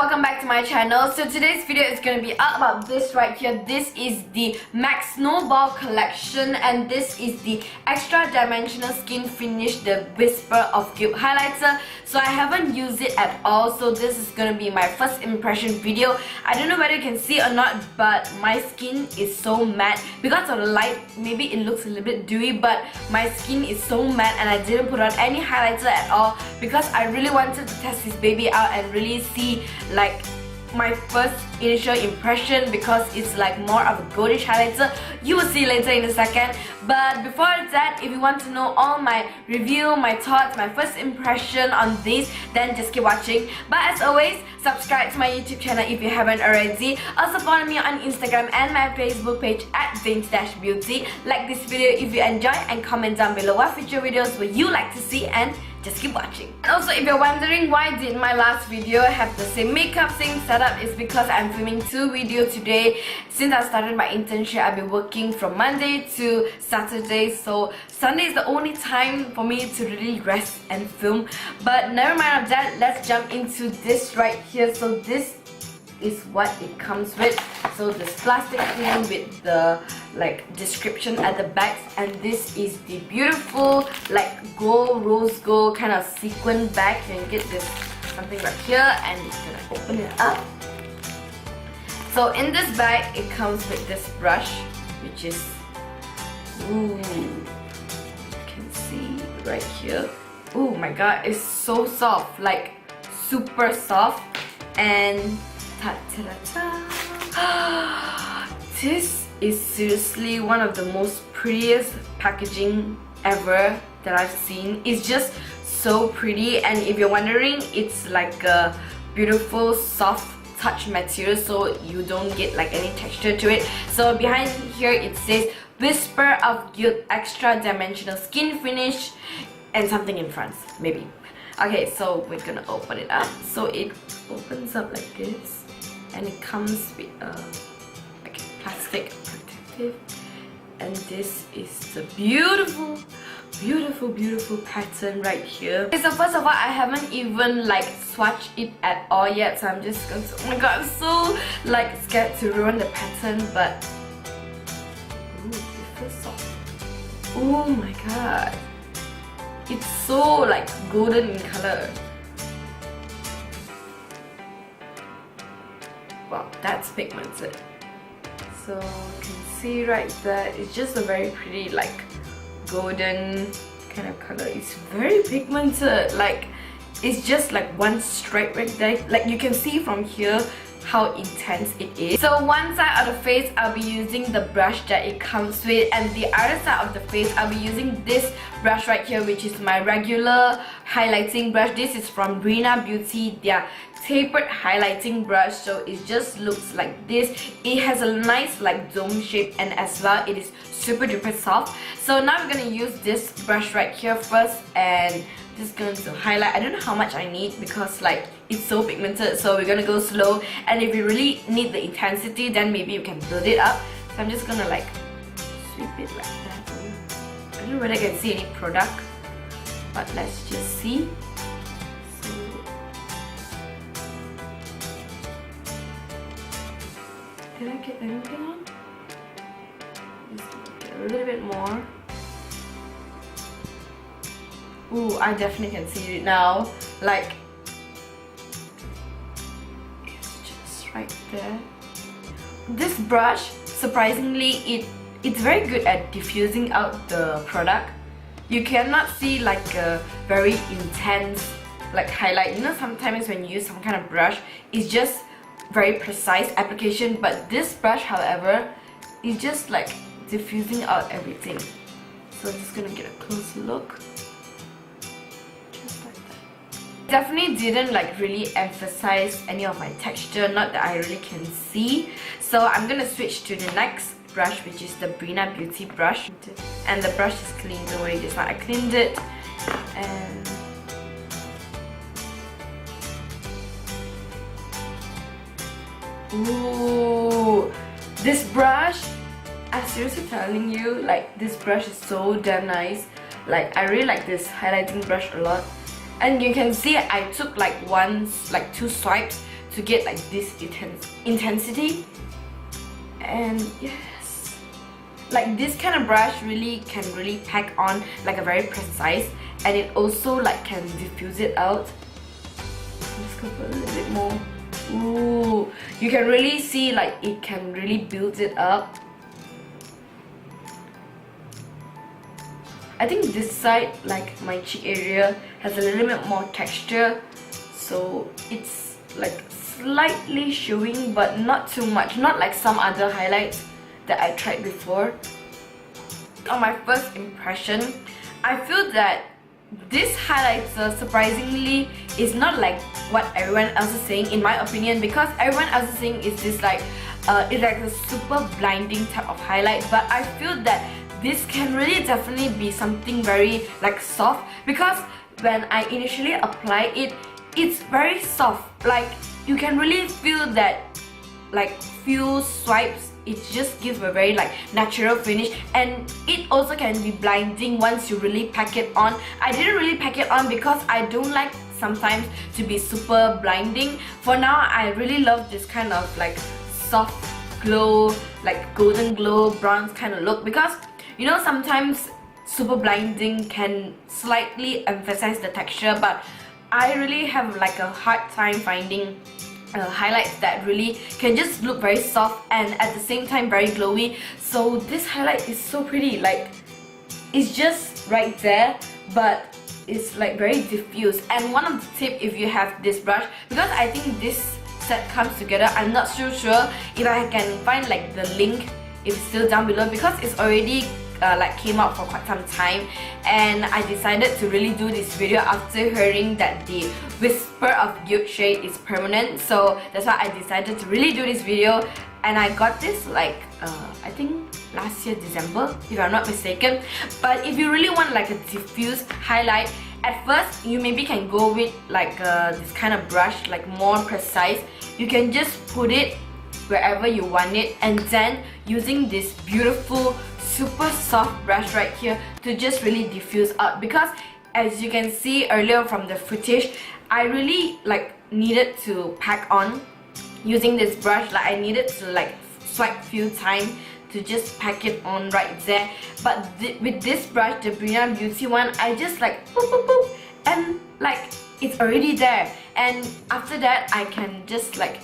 welcome back to my channel. So today's video is going to be all about this right here. This is the Mac Snowball Collection and this is the Extra Dimensional SKinfinish the Whisper of Guilt highlighter. So I haven't used it at all, so this is going to be my first impression video. I don't know whether you can see or not, but my skin is so matte. Because of the light, maybe it looks a little bit dewy, but my skin is so matte and I didn't put on any highlighter at all because I really wanted to test this baby out and really see like my first initial impression, because it's like more of a goldish highlighter. You will see later in a second. But before that, if you want to know all my review, my thoughts, my first impression on this, then just keep watching. But as always, subscribe to my YouTube channel if you haven't already. Also follow me on Instagram and my Facebook page at DaintyDashBeauty. Like this video if you enjoy and comment down below what future videos would you like to see, and just keep watching. And also, if you're wondering why did my last video have the same makeup, same setup, is because I'm filming two videos today. Since I started my internship, I've been working from Monday to Saturday, so Sunday is the only time for me to really rest and film. But never mind of that, let's jump into this right here. So this is what it comes with. So this plastic thing with the like description at the back, and this is the beautiful like gold, rose gold kind of sequin bag. You can get this something right here, and you're gonna open it up. So in this bag, it comes with this brush, which is, ooh, you can see right here. Oh my god, it's so soft, like super soft. And this is seriously one of the most prettiest packaging ever that I've seen. It's just so pretty, and if you're wondering, it's like a beautiful soft touch material, so you don't get like any texture to it. So behind here it says Whisper of Guilt Extra Dimensional SKinfinish and something in France, maybe. Okay, so we're gonna open it up. So it opens up like this, and it comes with like plastic protective, and this is the beautiful pattern right here. Okay, so first of all, I haven't even like swatched it at all yet, so I'm just going to, oh my god, I'm so like scared to ruin the pattern. But ooh, it feels soft. Oh my god, it's so like golden in color. Wow, that's pigmented. So you can see right there, it's just a very pretty like golden kind of color. It's very pigmented, like it's just like one stripe right there. Like you can see from here how intense it is. So one side of the face, I'll be using the brush that it comes with, and the other side of the face, I'll be using this brush right here, which is my regular highlighting brush. This is from Bina Beauty, their tapered highlighting brush. So it just looks like this. It has a nice like dome shape, and as well it is super duper soft. So now we're gonna use this brush right here first, and just going to highlight. I don't know how much I need because like it's so pigmented, so we're gonna go slow, and if you really need the intensity, then maybe you can build it up. So I'm just gonna like sweep it like that. I don't know whether I can see any product, but let's just see. So did I get anything on? Just get a little bit more. Ooh, I definitely can see it now. Like, it's just right there. This brush, surprisingly, it's very good at diffusing out the product. You cannot see like a very intense like highlight. You know, sometimes when you use some kind of brush, it's just very precise application, but this brush, however, is just like diffusing out everything. So I'm just gonna get a close look. Definitely didn't like really emphasize any of my texture, not that I really can see. So I'm gonna switch to the next brush, which is the Bina Beauty brush, and the brush is clean, don't worry, just like I cleaned it. And ooh, this brush, I'm seriously telling you, like this brush is so damn nice. Like I really like this highlighting brush a lot. And you can see I took like two swipes to get like this intensity. And yes, like this kind of brush really can pack on like a very precise, and it also like can diffuse it out. Let's go for a little bit more. Ooh, you can really see like it can really build it up. I think this side, like my cheek area, has a little bit more texture, so it's like slightly showing but not too much, not like some other highlights that I tried before. On my first impression, I feel that this highlighter surprisingly is not like what everyone else is saying, in my opinion, because everyone else is saying is this like it's like a super blinding type of highlight, but I feel that this can really definitely be something very like soft, because when I initially apply it, it's very soft. Like you can really feel that like few swipes, it just gives a very like natural finish, and it also can be blinding once you really pack it on. I didn't really pack it on because I don't like sometimes to be super blinding. For now, I really love this kind of like soft glow, like golden glow bronze kind of look, because you know sometimes super blinding can slightly emphasize the texture, but I really have like a hard time finding highlights that really can just look very soft and at the same time very glowy. So this highlight is so pretty, like it's just right there, but it's like very diffuse. And one of the tip, if you have this brush, because I think this set comes together, I'm not so sure if I can find like the link, if it's still down below, because it's already like came out for quite some time, and I decided to really do this video after hearing that the Whisper of Guilt shade is permanent. So that's why I decided to really do this video, and I got this like I think last year December, if I'm not mistaken. But if you really want like a diffuse highlight, at first you maybe can go with like this kind of brush, like more precise. You can just put it wherever you want it, and then using this beautiful super soft brush right here to just really diffuse out, because as you can see earlier from the footage, I really like needed to pack on using this brush. Like I needed to like swipe few times to just pack it on right there. But with this brush, the Bina Beauty one, I just like boop boop boop, and like it's already there. And after that, I can just like,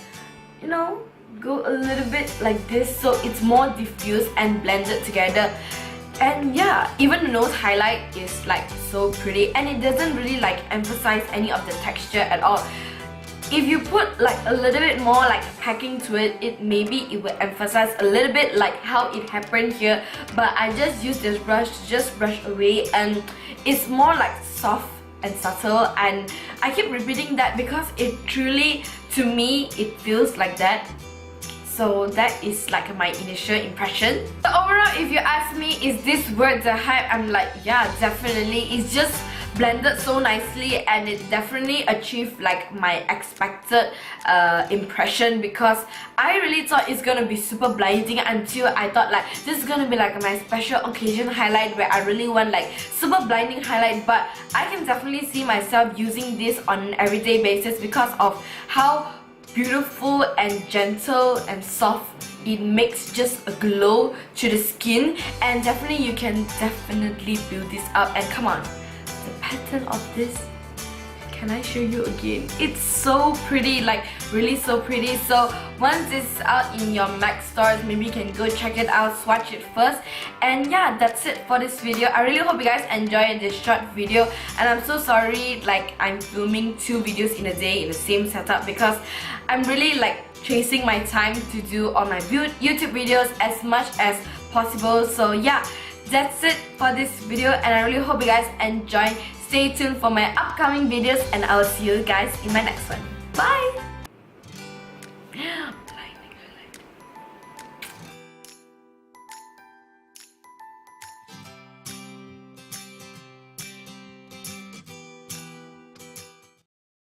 you know, go a little bit like this, so it's more diffused and blended together. And yeah, even the nose highlight is like so pretty, and it doesn't really like emphasize any of the texture at all. If you put like a little bit more like packing to it, maybe it will emphasize a little bit like how it happened here. But I just use this brush to just brush away, and it's more like soft and subtle, and I keep repeating that because it truly, to me, it feels like that. So that is like my initial impression. So overall, if you ask me, is this worth the hype? I'm like, yeah, definitely. It's just blended so nicely, and it definitely achieved like my expected impression, because I really thought it's gonna be super blinding until I thought like this is gonna be like my special occasion highlight where I really want like super blinding highlight. But I can definitely see myself using this on an everyday basis because of how beautiful and gentle and soft it makes, just a glow to the skin. And definitely you can definitely build this up. And come on, the pattern of this, can I show you again? It's so pretty, like really so pretty. So once it's out in your Mac stores, maybe you can go check it out, swatch it first. And yeah, that's it for this video. I really hope you guys enjoyed this short video, and I'm so sorry like I'm filming 2 videos in a day in the same setup, because I'm really like chasing my time to do all my YouTube videos as much as possible. So yeah, that's it for this video, and I really hope you guys enjoy. Stay tuned for my upcoming videos, and I will see you guys in my next one. Bye!